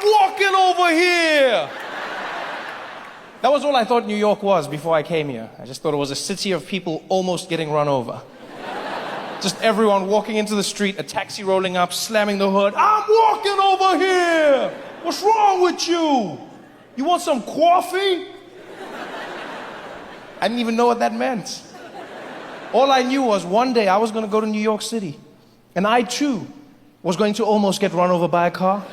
walking over here. That was all I thought New York was before I came here. I just thought it was a city of people almost getting run over. Just everyone walking into the street, a taxi rolling up, slamming the hood. I'm walking over here. What's wrong with you? You want some coffee? I didn't even know what that meant. All I knew was one day I was going to go to New York City. And I too was going to almost get run over by a car.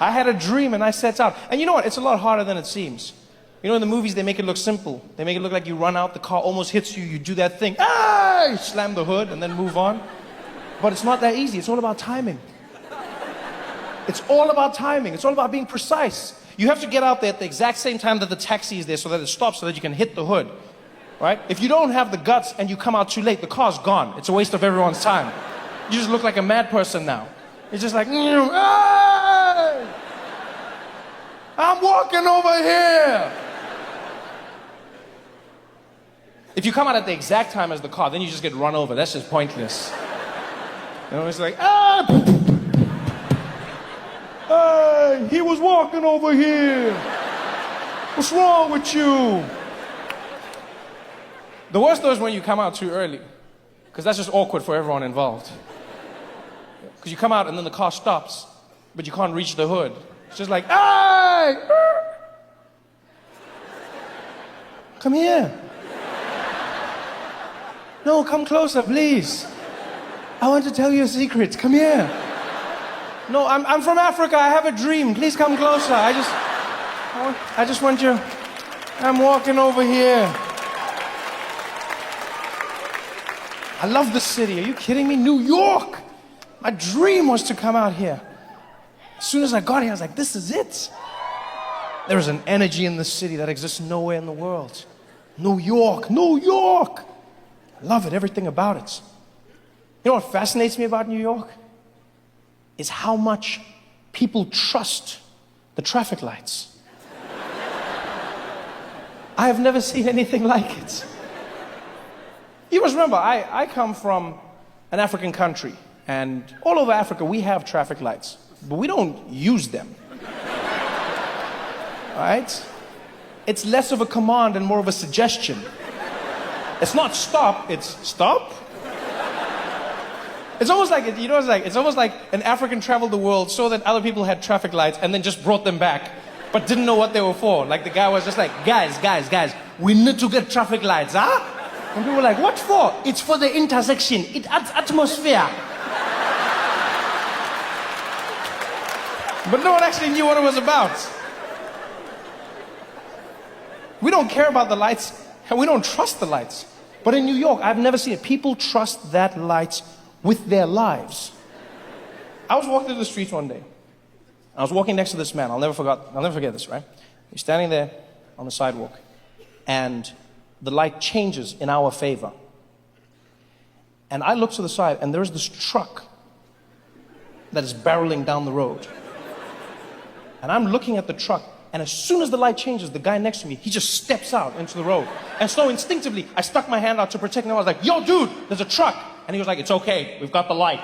I had a dream and I set out. And you know what? It's a lot harder than it seems. You know, in the movies, they make it look simple. They make it look like you run out, the car almost hits you, you do that thing, you slam the hood and then move on. But it's not that easy. It's all about timing. It's all about timing. It's all about being precise. You have to get out there at the exact same time that the taxi is there so that it stops so that you can hit the hood. Right? If you don't have the guts and you come out too late, the car's gone. It's a waste of everyone's time. You just look like a mad person now. It's just like, hey! I'm walking over here. If you come out at the exact time as the car, then you just get run over. That's just pointless. You know, it's like, hey, he was walking over here. What's wrong with you? The worst though is when you come out too early, because that's just awkward for everyone involved. Because you come out and then the car stops, but you can't reach the hood. It's just like, hey! Come here. No, come closer, please. I want to tell you a secret. Come here. No, I'm from Africa. I have a dream. Please come closer. I just want you. I'm walking over here. I love the city. Are you kidding me? New York. My dream was to come out here. As soon as I got here, I was like, this is it. There is an energy in the city that exists nowhere in the world. New York, New York. I love it, everything about it. You know what fascinates me about New York? Is how much people trust the traffic lights. I have never seen anything like it. You must remember, I come from an African country, and all over Africa we have traffic lights, but we don't use them. Right? It's less of a command and more of a suggestion. It's not stop, it's stop. It's almost like, you know, it's almost like an African traveled the world, saw that other people had traffic lights, and then just brought them back, but didn't know what they were for. Like the guy was just like, guys, we need to get traffic lights, huh? And people were like, what for? It's for the intersection. It adds atmosphere. But no one actually knew what it was about. We don't care about the lights, and we don't trust the lights. But in New York, I've never seen it. People trust that light with their lives. I was walking through the streets one day. I was walking next to this man. I'll never forget this, right? He's standing there on the sidewalk, and the light changes in our favor. And I look to the side, and there's this truck that is barreling down the road. And I'm looking at the truck, and as soon as the light changes, the guy next to me, he just steps out into the road. And so instinctively, I stuck my hand out to protect him. I was like, yo, dude, there's a truck. And he was like, it's okay, we've got the light.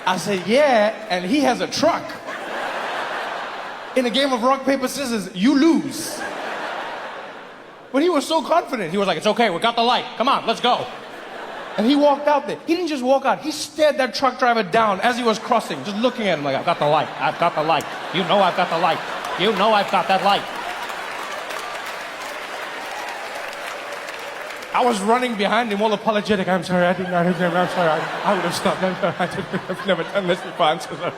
I said, yeah, and he has a truck. In a game of rock, paper, scissors, you lose. But he was so confident. He was like, it's okay, we got the light. Come on, let's go. And he walked out there. He didn't just walk out. He stared that truck driver down as he was crossing, just looking at him like, I've got the light. I've got the light. You know I've got the light. You know I've got that light. I was running behind him all apologetic. I'm sorry, I didn't know. I'm sorry. I would have stopped. I'm sorry. I've never done this before. I'm so sorry.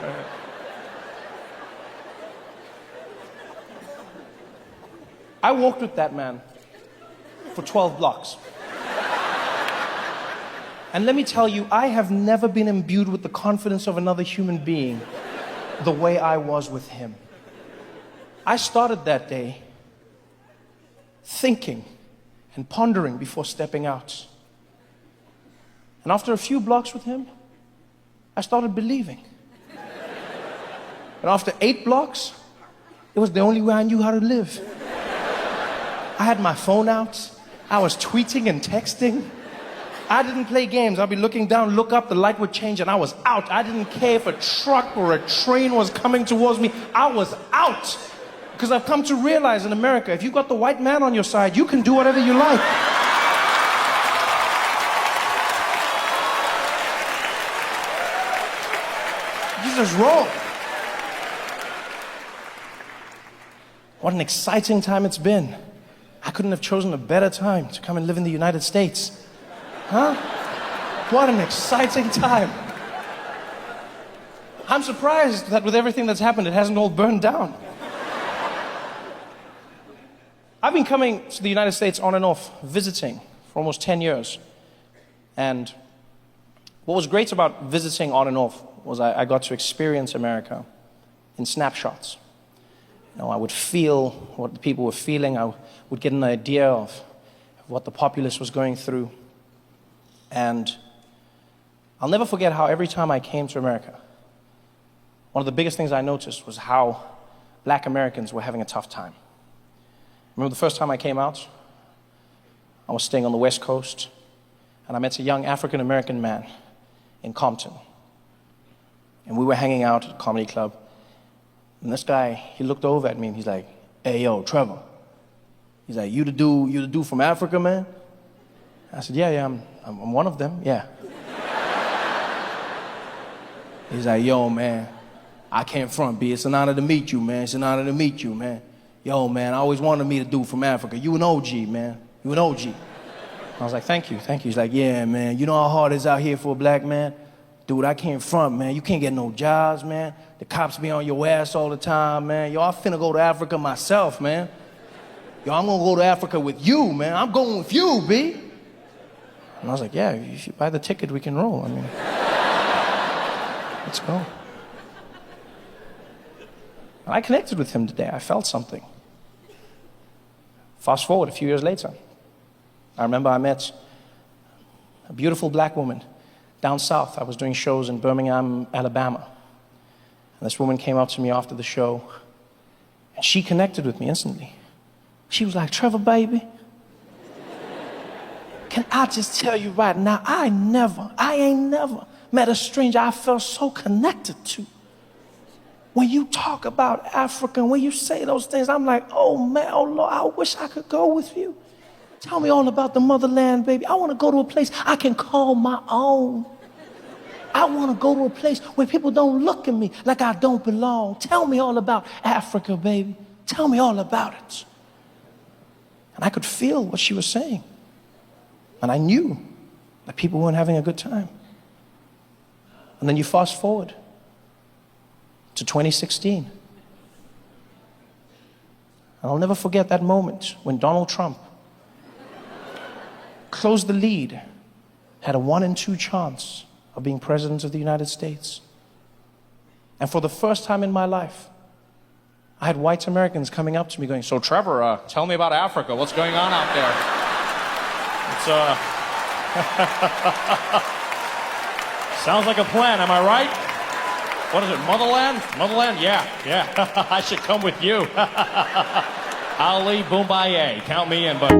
I walked with that man for 12 blocks. And let me tell you, I have never been imbued with the confidence of another human being the way I was with him. I started that day thinking and pondering before stepping out. And after a few blocks with him, I started believing. And after 8 blocks, it was the only way I knew how to live. I had my phone out. I was tweeting and texting. I didn't play games. I'd be looking down, look up, the light would change, and I was out. I didn't care if a truck or a train was coming towards me. I was out. Because I've come to realize in America, if you've got the white man on your side, you can do whatever you like. You just roll. What an exciting time it's been. I couldn't have chosen a better time to come and live in the United States. Huh? What an exciting time. I'm surprised that with everything that's happened, it hasn't all burned down. I've been coming to the United States on and off, visiting for almost 10 years. And what was great about visiting on and off was I got to experience America in snapshots. You know, I would feel what the people were feeling. I would get an idea of what the populace was going through. And I'll never forget how every time I came to America, one of the biggest things I noticed was how black Americans were having a tough time. I remember the first time I came out, I was staying on the West Coast, and I met a young African-American man in Compton. And we were hanging out at a comedy club, and this guy, he looked over at me and he's like, "Hey, yo, Trevor." He's like, you the dude from Africa, man?" I said, yeah, I'm one of them, yeah. He's like, "Yo, man, I can't front, B. It's an honor to meet you, man. It's an honor to meet you, man. Yo, man, I always wanted to meet a dude from Africa. You an OG, man. You an OG." I was like, thank you. He's like, "Yeah, man, you know how hard it is out here for a black man? Dude, I can't front, man. You can't get no jobs, man. The cops be on your ass all the time, man. Yo, I'm finna go to Africa myself, man. Yo, I'm gonna go to Africa with you, man. I'm going with you, B." And I was like, "Yeah, you should buy the ticket, we can roll. I mean, let's go." And I connected with him today. I felt something. Fast forward a few years later. I remember I met a beautiful black woman down south. I was doing shows in Birmingham, Alabama. And this woman came up to me after the show, and she connected with me instantly. She was like, "Trevor, baby, can I just tell you right now, I ain't never met a stranger I felt so connected to. When you talk about Africa, when you say those things, I'm like, oh man, oh Lord, I wish I could go with you. Tell me all about the motherland, baby. I want to go to a place I can call my own. I want to go to a place where people don't look at me like I don't belong. Tell me all about Africa, baby. Tell me all about it." And I could feel what she was saying. And I knew that people weren't having a good time. And then you fast forward to 2016. And I'll never forget that moment when Donald Trump closed the lead, had a 1 in 2 chance of being president of the United States. And for the first time in my life, I had white Americans coming up to me going, "So Trevor, tell me about Africa. What's going on out there?" It's sounds like a plan, am I right? What is it, motherland? Motherland? Yeah. I should come with you. Ali Boombaye, count me in, but